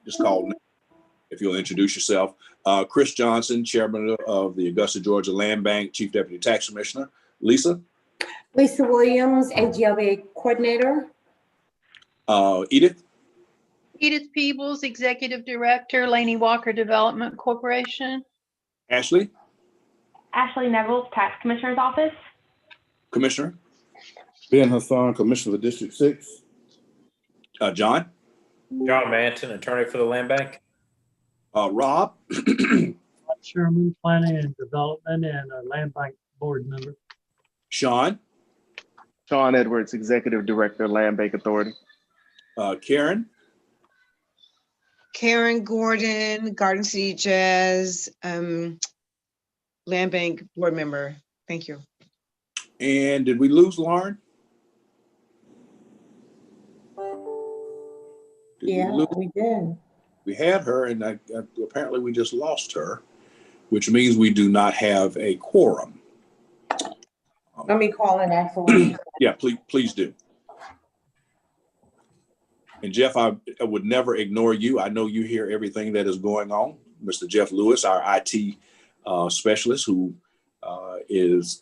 just call if you'll introduce yourself. Chris Johnson, Chairman of the Augusta, Georgia Land Bank, Chief Deputy Tax Commissioner. Lisa? Lisa Williams, AGLBA Coordinator. Edith? Edith Peebles, Executive Director, Laney Walker Development Corporation. Ashley? Ashley Neville, Tax Commissioner's Office. Commissioner? Ben Hassan, Commissioner for District 6. John? John Manton, attorney for the Land Bank. Rob? Sherman, Planning and Development, and a Land Bank Board member. Sean? Sean Edwards, Executive Director, Land Bank Authority. Karen? Karen Gordon, Garden City Jazz, Land Bank Board Member. Thank you. And did we lose Lauren? Yeah, we did. We had her, and apparently we just lost her, which means we do not have a quorum. Let me call in actually. Yeah, please do. And Jeff, I would never ignore you. I know you hear everything that is going on. Mr. Jeff Lewis, our IT specialist, who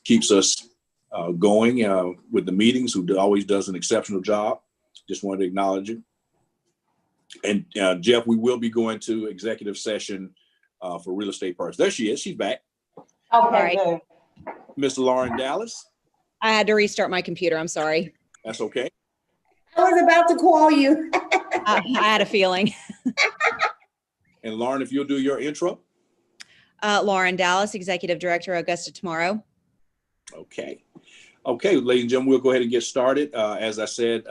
keeps us going with the meetings, who always does an exceptional job. Just wanted to acknowledge you. And Jeff, we will be going to executive session for real estate purposes. There she is. She's back. Okay, good. Mr. Lauren Dallas. I had to restart my computer. I'm sorry. That's okay. I was about to call you. I had a feeling. And Lauren, if you'll do your intro. Lauren Dallas, Executive Director, Augusta Tomorrow. Okay. Okay, ladies and gentlemen, we'll go ahead and get started. As I said,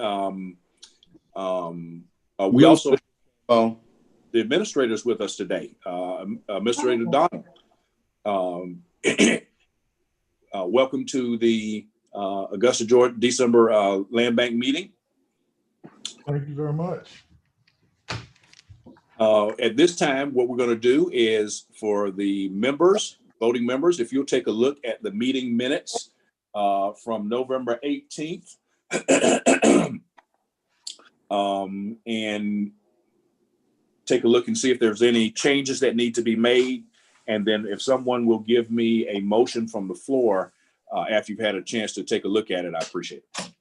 we also the administrators with us today. Administrator Donald. Welcome to the Augusta, Georgia, December Land Bank meeting. Thank you very much. At this time, what we're going to do is for the members, voting members, if you'll take a look at the meeting minutes from November 18th and take a look and see if there's any changes that need to be made. And then if someone will give me a motion from the floor after you've had a chance to take a look at it, I appreciate it.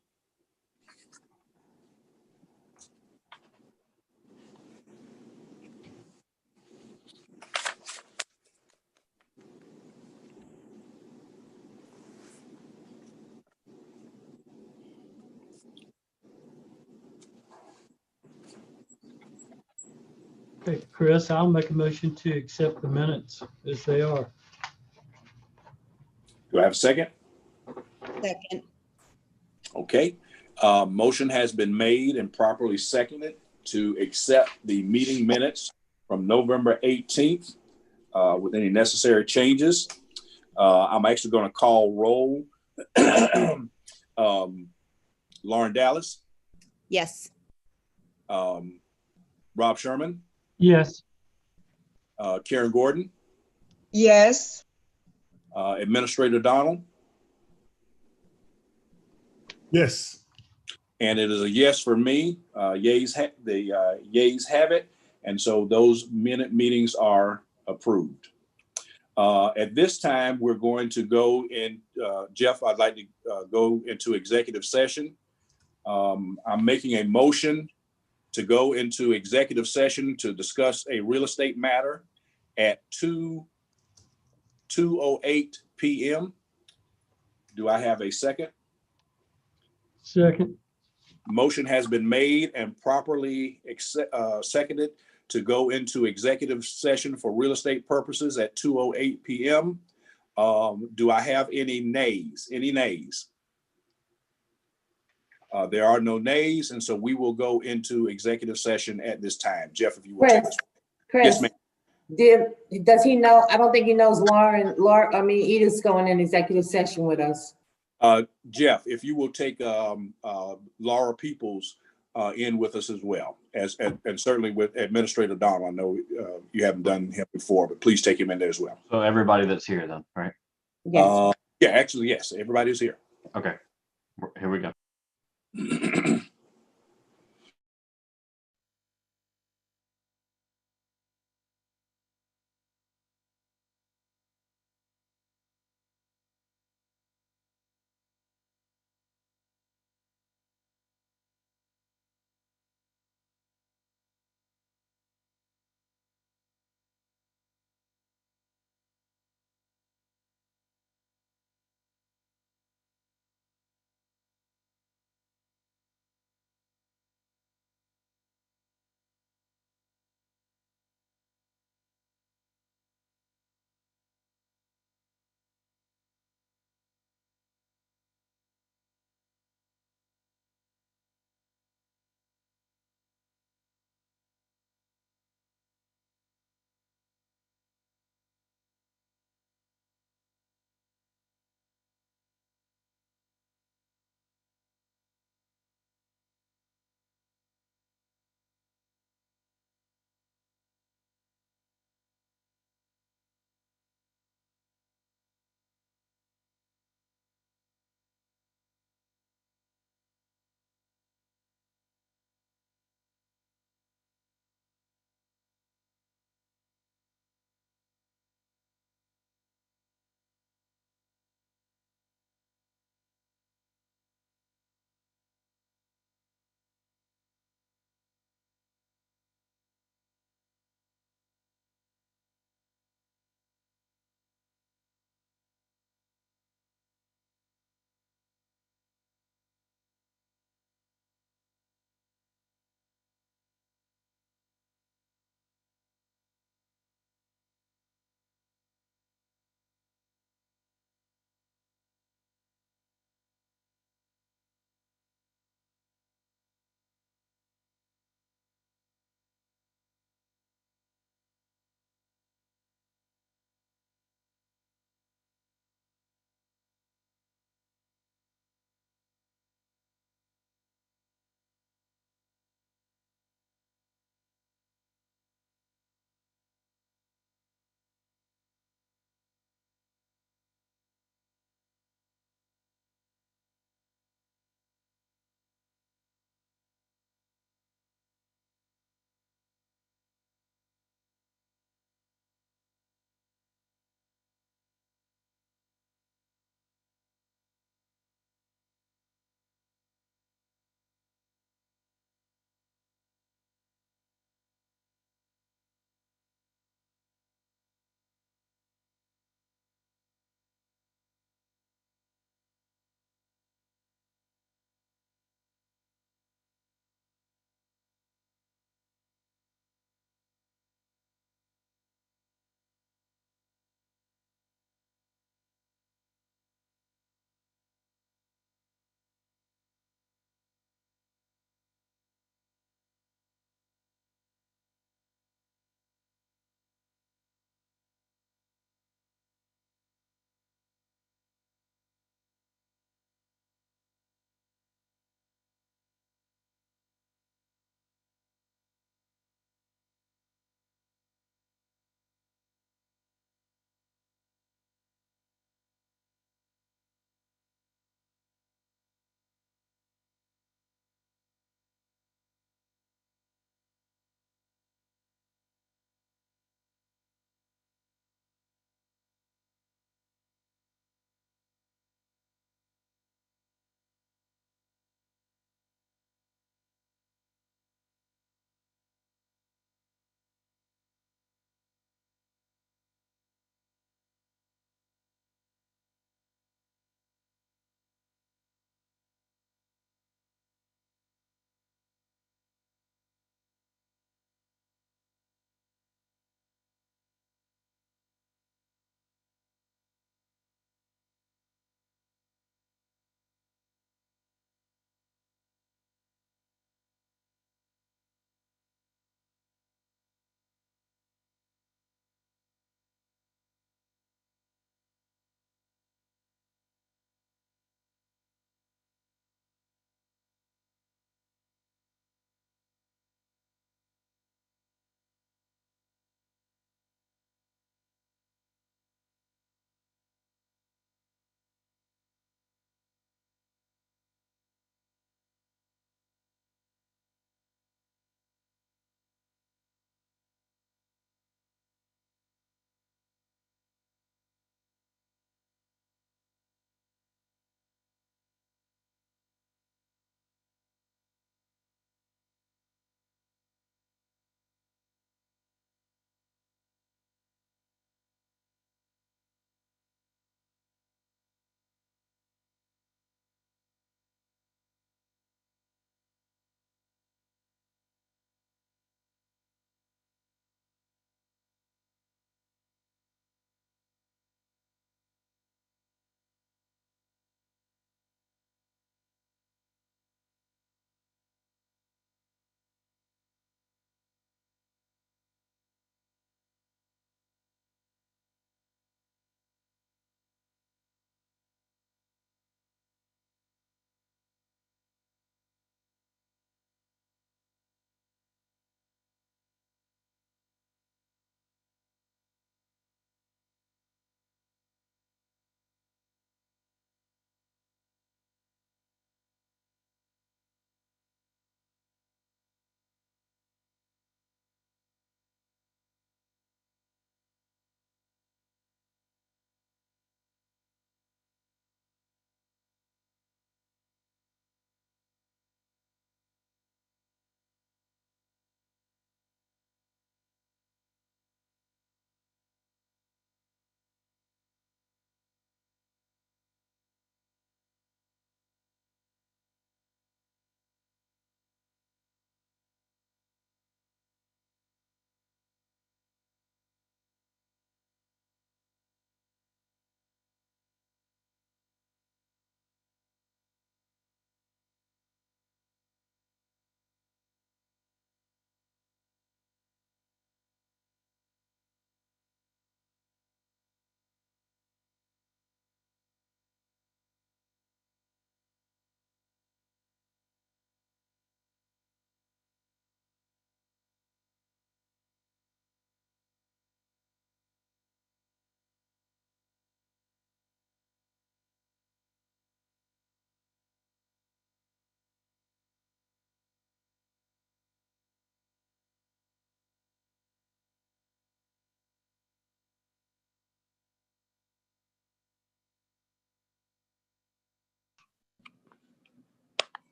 Okay, Chris, I'll make a motion to accept the minutes as they are. Do I have a second? Second. Okay. Motion has been made and properly seconded to accept the meeting minutes from November 18th with any necessary changes. I'm actually going to call roll. Lauren Dallas. Yes. Rob Sherman. Yes. Karen Gordon. Yes. Administrator Donald. Yes. And it is a yes for me. Yeas have it. And so those meetings are approved. At this time, we're going to go in, Jeff, I'd like to go into executive session. I'm making a motion to go into executive session to discuss a real estate matter at 2:08 p.m. Do I have a second? Second. Motion has been made and properly seconded to go into executive session for real estate purposes at 2:08 p.m. Do I have any nays? Any nays? There are no nays, and so we will go into executive session at this time. Jeff, if you will. Chris, Yes, ma'am. Does he know? I don't think he knows Edith's going in executive session with us. Jeff, if you will take Laura Peoples in with us as well, and certainly with Administrator Donald. I know you haven't done him before, but please take him in there as well. So everybody that's here then, right? Yes. Yeah, actually, yes, everybody's here. Okay, here we go.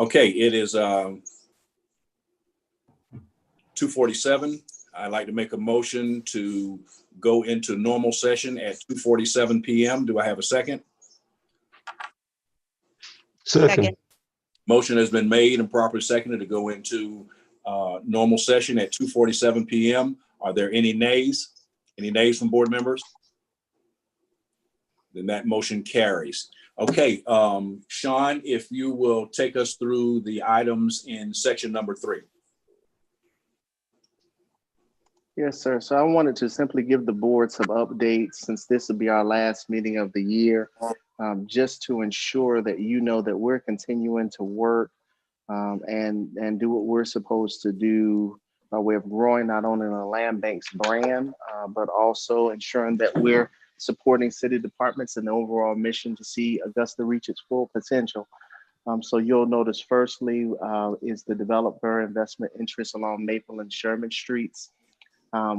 Okay, it is 2:47. I'd like to make a motion to go into normal session at 2:47 p.m. Do I have a second? Second. Motion has been made and properly seconded to go into normal session at 2:47 p.m. Are there any nays? Any nays from board members? Then that motion carries. Okay, Sean, if you will take us through the items in section number 3. Yes, sir. So I wanted to simply give the board some updates since this will be our last meeting of the year, just to ensure that you know that we're continuing to work and do what we're supposed to do by way of growing not only the Land Bank's brand, but also ensuring that we're supporting city departments and the overall mission to see Augusta reach its full potential. So you'll notice firstly is the developer investment interest along Maple and Sherman Streets.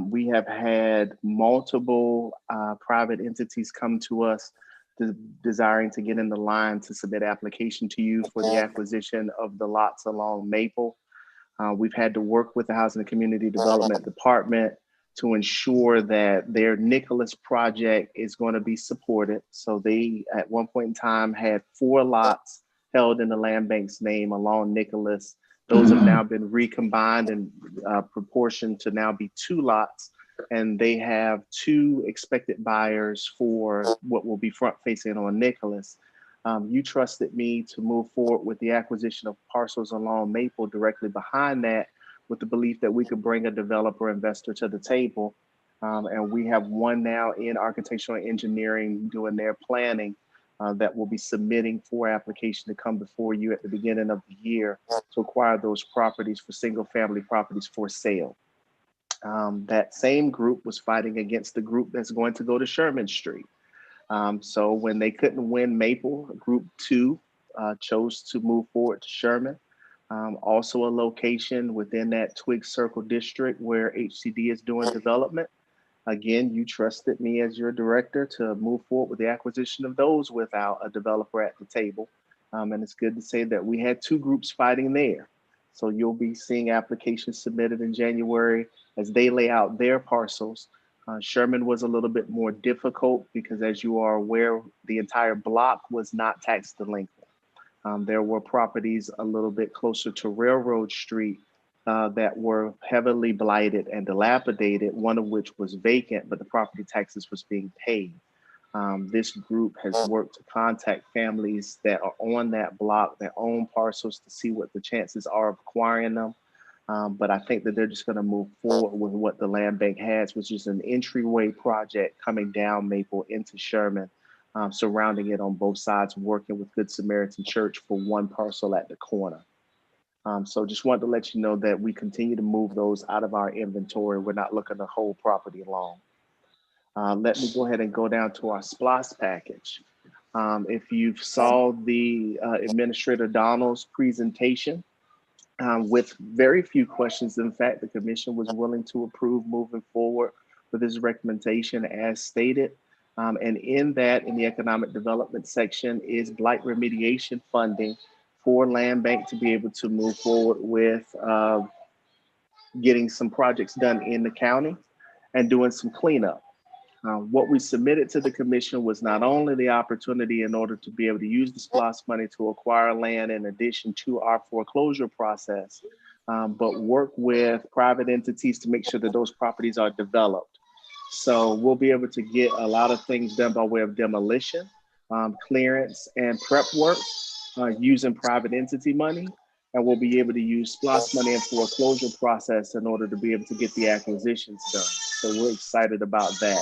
We have had multiple private entities come to us desiring to get in the line to submit application to you for the acquisition of the lots along Maple. We've had to work with the Housing and Community Development Department to ensure that their Nicholas project is going to be supported. So they, at one point in time, had 4 lots held in the Land Bank's name along Nicholas. Those have now been recombined and proportioned to now be 2 lots. And they have 2 expected buyers for what will be front facing on Nicholas. You trusted me to move forward with the acquisition of parcels along Maple directly behind that, with the belief that we could bring a developer investor to the table. And we have one now in architectural engineering doing their planning that will be submitting for application to come before you at the beginning of the year to acquire those properties for single family properties for sale. That same group was fighting against the group that's going to go to Sherman Street. So when they couldn't win Maple, Group 2 chose to move forward to Sherman. Also a location within that Twig Circle district where HCD is doing development. Again, you trusted me as your director to move forward with the acquisition of those without a developer at the table. And it's good to say that we had 2 groups fighting there. So you'll be seeing applications submitted in January as they lay out their parcels. Sherman was a little bit more difficult because, as you are aware, the entire block was not tax delinquent. There were properties a little bit closer to Railroad Street that were heavily blighted and dilapidated, one of which was vacant, but the property taxes was being paid. This group has worked to contact families that are on that block, that own parcels, to see what the chances are of acquiring them. But I think that they're just going to move forward with what the Land Bank has, which is an entryway project coming down Maple into Sherman, surrounding it on both sides, working with Good Samaritan Church for one parcel at the corner. So just wanted to let you know that we continue to move those out of our inventory. We're not looking to hold property long. Let me go ahead and go down to our SPLOST package. If you saw the Administrator Donald's presentation, with very few questions, in fact, the commission was willing to approve moving forward with his recommendation as stated. And in that, in the economic development section, is blight remediation funding for Land Bank to be able to move forward with getting some projects done in the county and doing some cleanup. What we submitted to the commission was not only the opportunity in order to be able to use the SPLOST money to acquire land in addition to our foreclosure process, but work with private entities to make sure that those properties are developed. So we'll be able to get a lot of things done by way of demolition, clearance, and prep work using private entity money. And we'll be able to use SPLOST money and foreclosure process in order to be able to get the acquisitions done. So we're excited about that.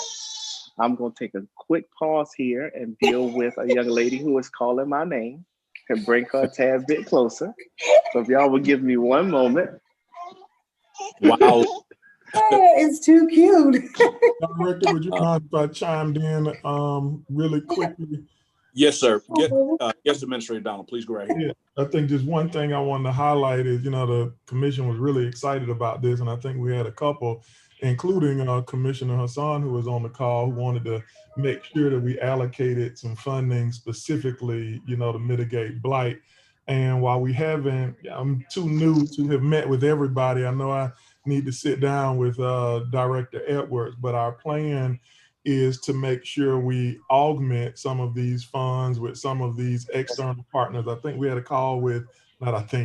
I'm going to take a quick pause here and deal with a young lady who is calling my name and bring her a tad bit closer. So if y'all would give me one moment. Wow. It's too cute. Director, would you mind if I chimed in really quickly? Yes, sir. Yes, Administrator Donald, please go right ahead. Yeah, I think just one thing I wanted to highlight is, the commission was really excited about this, and I think we had a couple, including Commissioner Hassan, who was on the call, who wanted to make sure that we allocated some funding specifically, to mitigate blight. And while we haven't, I'm too new to have met with everybody. I know I need to sit down with Director Edwards, but our plan is to make sure we augment some of these funds with some of these external partners. I think we had a call with,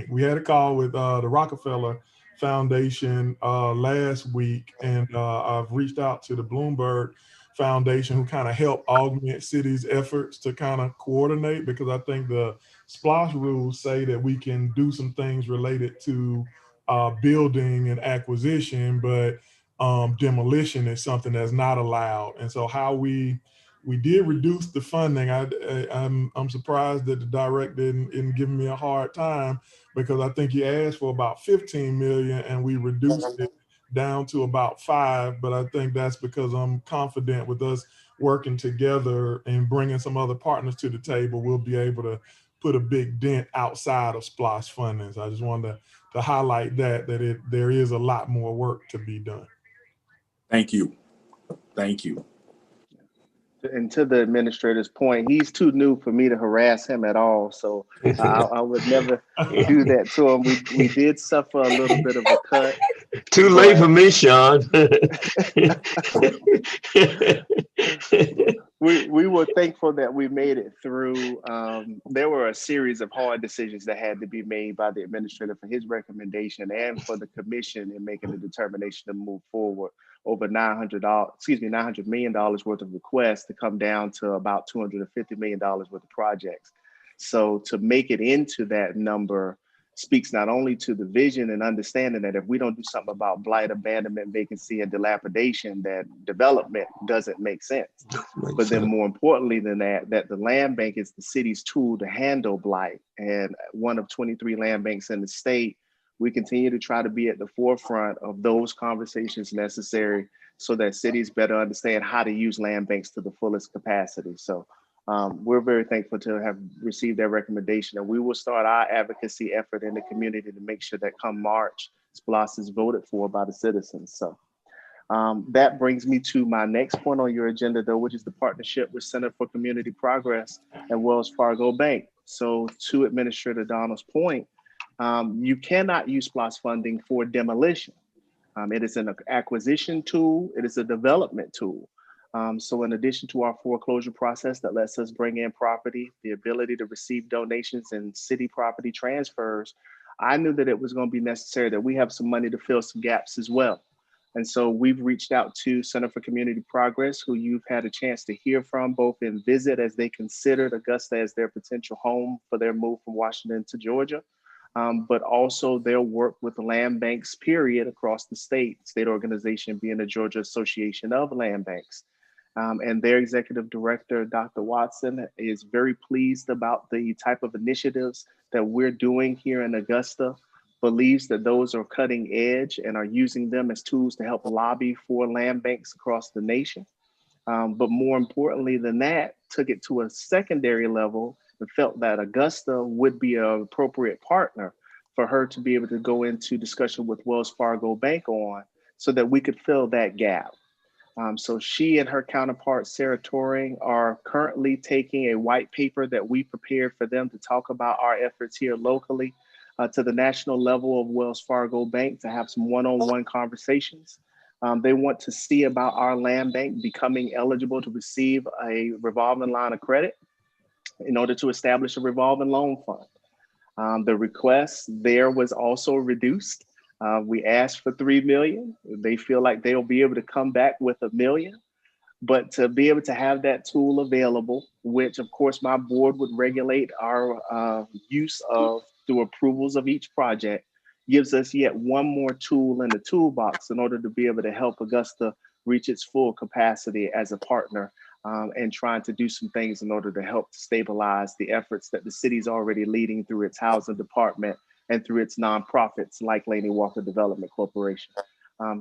we had a call with the Rockefeller Foundation last week, and I've reached out to the Bloomberg Foundation, who kind of help augment cities' efforts to kind of coordinate, because I think the SPLOST rules say that we can do some things related to building and acquisition, but demolition is something that's not allowed. And so how we did reduce the funding. I'm surprised that the director didn't give me a hard time, because I think he asked for about 15 million and we reduced it down to about 5. But I think that's because I'm confident with us working together and bringing some other partners to the table, we'll be able to put a big dent outside of SPLOST funding. So I just wanted to highlight that there is a lot more work to be done. Thank you. Thank you. And to the administrator's point, he's too new for me to harass him at all. So I would never do that to him. We did suffer a little bit of a cut. Too late for me, Sean. We were thankful that we made it through. There were a series of hard decisions that had to be made by the administrator for his recommendation and for the commission in making the determination to move forward. Over $900 million worth of requests to come down to about $250 million worth of projects. So to make it into that number speaks not only to the vision and understanding that if we don't do something about blight, abandonment, vacancy, and dilapidation, that development doesn't make sense. But then more importantly than that, that the land bank is the city's tool to handle blight. And one of 23 land banks in the state, we continue to try to be at the forefront of those conversations necessary so that cities better understand how to use land banks to the fullest capacity. So we're very thankful to have received that recommendation, and we will start our advocacy effort in the community to make sure that come March, SPLOST is voted for by the citizens. So that brings me to my next point on your agenda, though, which is the partnership with Center for Community Progress and Wells Fargo Bank. So to Administrator Donald's point, you cannot use SPLOST funding for demolition. It is an acquisition tool. It is a development tool. So in addition to our foreclosure process that lets us bring in property, the ability to receive donations and city property transfers, I knew that it was going to be necessary that we have some money to fill some gaps as well. And so we've reached out to Center for Community Progress, who you've had a chance to hear from both in visit as they considered Augusta as their potential home for their move from Washington to Georgia. But also their work with land banks, period, across the state organization being the Georgia Association of Land Banks. And their executive director, Dr. Watson, is very pleased about the type of initiatives that we're doing here in Augusta, believes that those are cutting edge and are using them as tools to help lobby for land banks across the nation. But more importantly than that, took it to a secondary level and felt that Augusta would be an appropriate partner for her to be able to go into discussion with Wells Fargo Bank on so that we could fill that gap. So she and her counterpart, Sarah Turing, are currently taking a white paper that we prepared for them to talk about our efforts here locally to the national level of Wells Fargo Bank to have some one-on-one conversations. They want to see about our land bank becoming eligible to receive a revolving line of credit in order to establish a revolving loan fund. The request there was also reduced. We asked for 3 million. They feel like they'll be able to come back with $1 million, but to be able to have that tool available, which of course my board would regulate our use of through approvals of each project, gives us yet one more tool in the toolbox in order to be able to help Augusta reach its full capacity as a partner and trying to do some things in order to help stabilize the efforts that the city's already leading through its housing department and through its nonprofits like Laney Walker Development Corporation.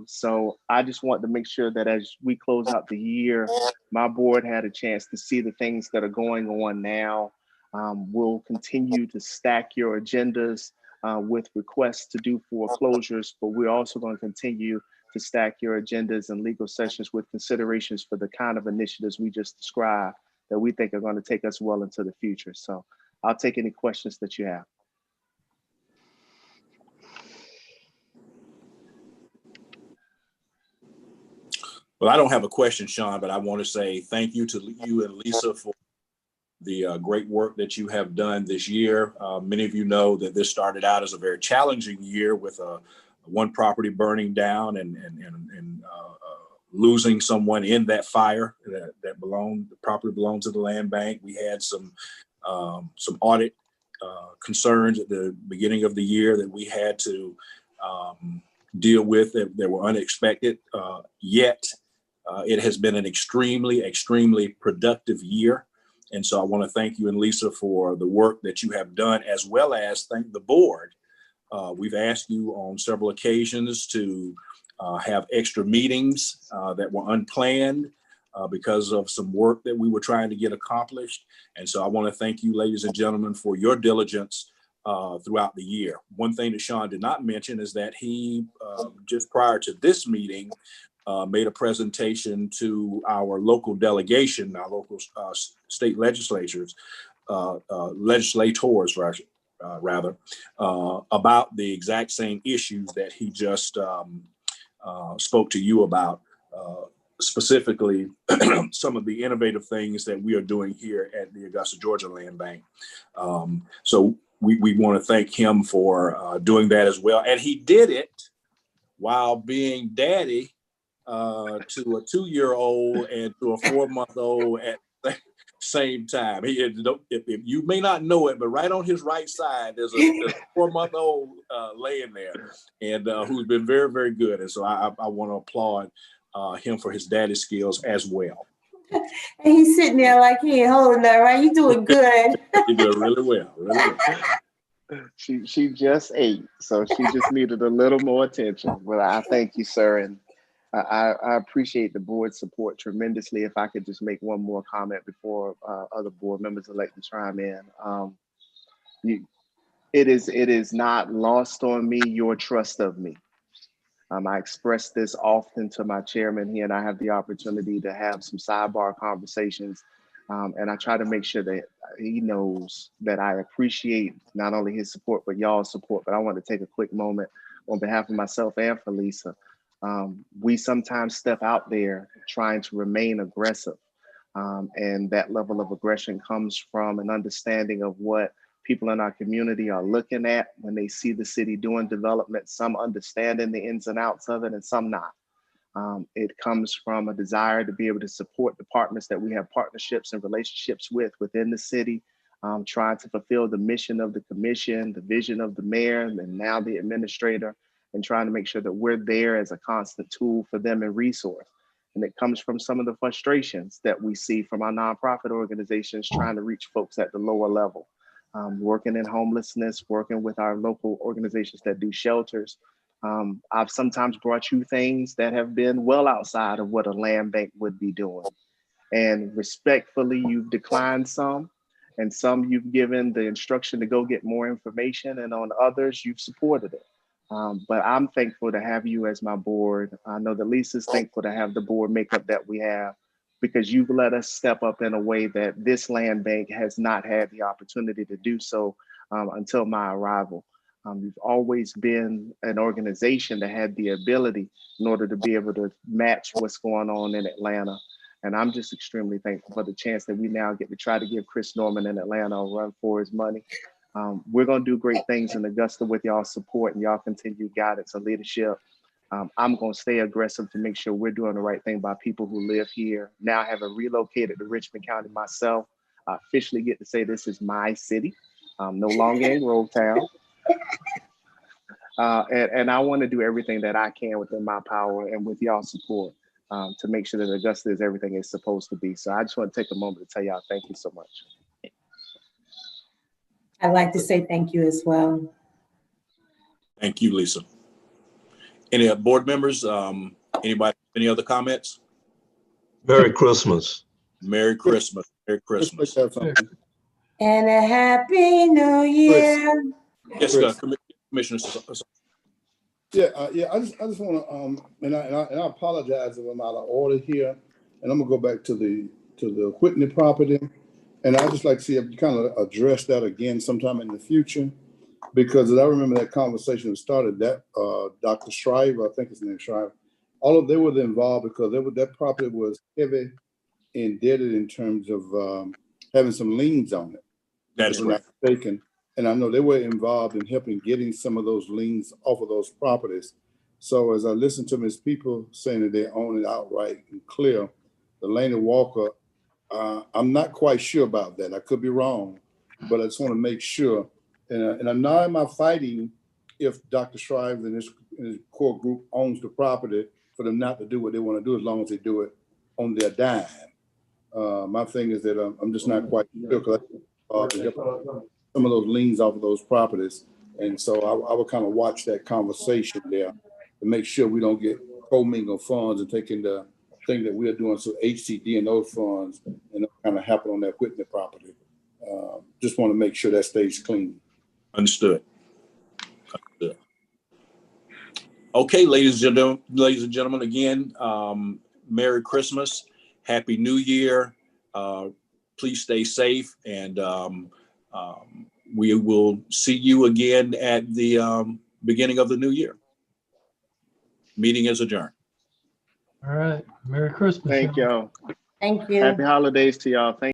So I just want to make sure that as we close out the year, my board had a chance to see the things that are going on now. We'll continue to stack your agendas with requests to do foreclosures, but we're also going to continue to stack your agendas and legal sessions with considerations for the kind of initiatives we just described that we think are going to take us well into the future. So I'll take any questions that you have. Well, I don't have a question, Sean, but I want to say thank you to you and Lisa for the great work that you have done this year. Many of you know that this started out as a very challenging year with one property burning down and losing someone in that fire that the property belonged to the land bank. We had some audit concerns at the beginning of the year that we had to deal with that were unexpected. Yet it has been an extremely productive year. And so I want to thank you and Lisa for the work that you have done, as well as thank the board. We've asked you on several occasions to have extra meetings that were unplanned because of some work that we were trying to get accomplished. And so I want to thank you, ladies and gentlemen, for your diligence throughout the year. One thing that Sean did not mention is that he, just prior to this meeting, made a presentation to our local delegation, our local state legislators, rather, about the exact same issues that he just spoke to you about, specifically some of the innovative things that we are doing here at the Augusta, Georgia Land Bank. So we want to thank him for doing that as well. And he did it while being daddy to a 2-year-old and to a 4-month-old at the same time. If you may not know it, but right on his right side, there's a 4-month-old laying there, and who's been very, very good. And so I want to applaud him for his daddy skills as well. And he's sitting there like he ain't holding that, right? You doing good. You're doing really well, really well. She just ate, so she just needed a little more attention. Well, I thank you, sir, and I appreciate the board's support tremendously. If I could just make one more comment before other board members would like to chime in. It is not lost on me your trust of me. I express this often to my chairman. He and I have the opportunity to have some sidebar conversations. And I try to make sure that he knows that I appreciate not only his support, but y'all's support. But I want to take a quick moment on behalf of myself and for Lisa. We sometimes step out there trying to remain aggressive. And that level of aggression comes from an understanding of what people in our community are looking at when they see the city doing development, some understanding the ins and outs of it and some not. It comes from a desire to be able to support departments that we have partnerships and relationships with within the city, trying to fulfill the mission of the commission, the vision of the mayor, and now the administrator, and trying to make sure that we're there as a constant tool for them and resource. And it comes from some of the frustrations that we see from our nonprofit organizations trying to reach folks at the lower level. Working in homelessness, working with our local organizations that do shelters. I've sometimes brought you things that have been well outside of what a land bank would be doing. And respectfully, you've declined some, and some you've given the instruction to go get more information, and on others, you've supported it. But I'm thankful to have you as my board. I know that Lisa's thankful to have the board makeup that we have, because you've let us step up in a way that this land bank has not had the opportunity to do so until my arrival. You've always been an organization that had the ability in order to be able to match what's going on in Atlanta. And I'm just extremely thankful for the chance that we now get to try to give Chris Norman in Atlanta a run for his money. We're gonna do great things in Augusta with y'all's support and y'all continued guidance and leadership. I'm going to stay aggressive to make sure we're doing the right thing by people who live here. Now, having relocated to Richmond County myself, I officially get to say this is my city. I'm no longer in Grovetown. And I want to do everything that I can within my power and with y'all's support to make sure that Augusta is everything it's supposed to be. So I just want to take a moment to tell y'all thank you so much. I'd like to say thank you as well. Thank you, Lisa. Any board members? Anybody? Any other comments? Merry Christmas. Merry Christmas. Merry Christmas. And a happy new year. Yes, Commissioner. Yeah, I just want to, and I apologize if I'm out of order here, and I'm gonna go back to the Whitney property, and I just like to see if you kind of address that again sometime in the future. Because I remember that conversation started that Dr. Shriver, I think his name is Shriver, they were involved because that property was heavy indebted in terms of having some liens on it. That is if I'm not mistaken. And I know they were involved in helping getting some of those liens off of those properties. So as I listen to Ms. People saying that they own it outright and clear, the Laney Walker, I'm not quite sure about that. I could be wrong, but I just want to make sure. And I'm not am I fighting if Dr. Shrives and his core group owns the property for them not to do what they want to do as long as they do it on their dime. My thing is that I'm just not quite sure because some of those liens off of those properties. And so I would kind of watch that conversation there to make sure we don't get commingled funds and taking the thing that we are doing. So HCD and those funds and kind of happen on that Whitney property. Just want to make sure that stays clean. Understood. Okay, ladies and gentlemen, again, Merry Christmas, Happy New Year. Please stay safe, and we will see you again at the beginning of the new year. Meeting is adjourned. All right. Merry Christmas. Thank y'all. Thank you. Happy holidays to y'all. Thank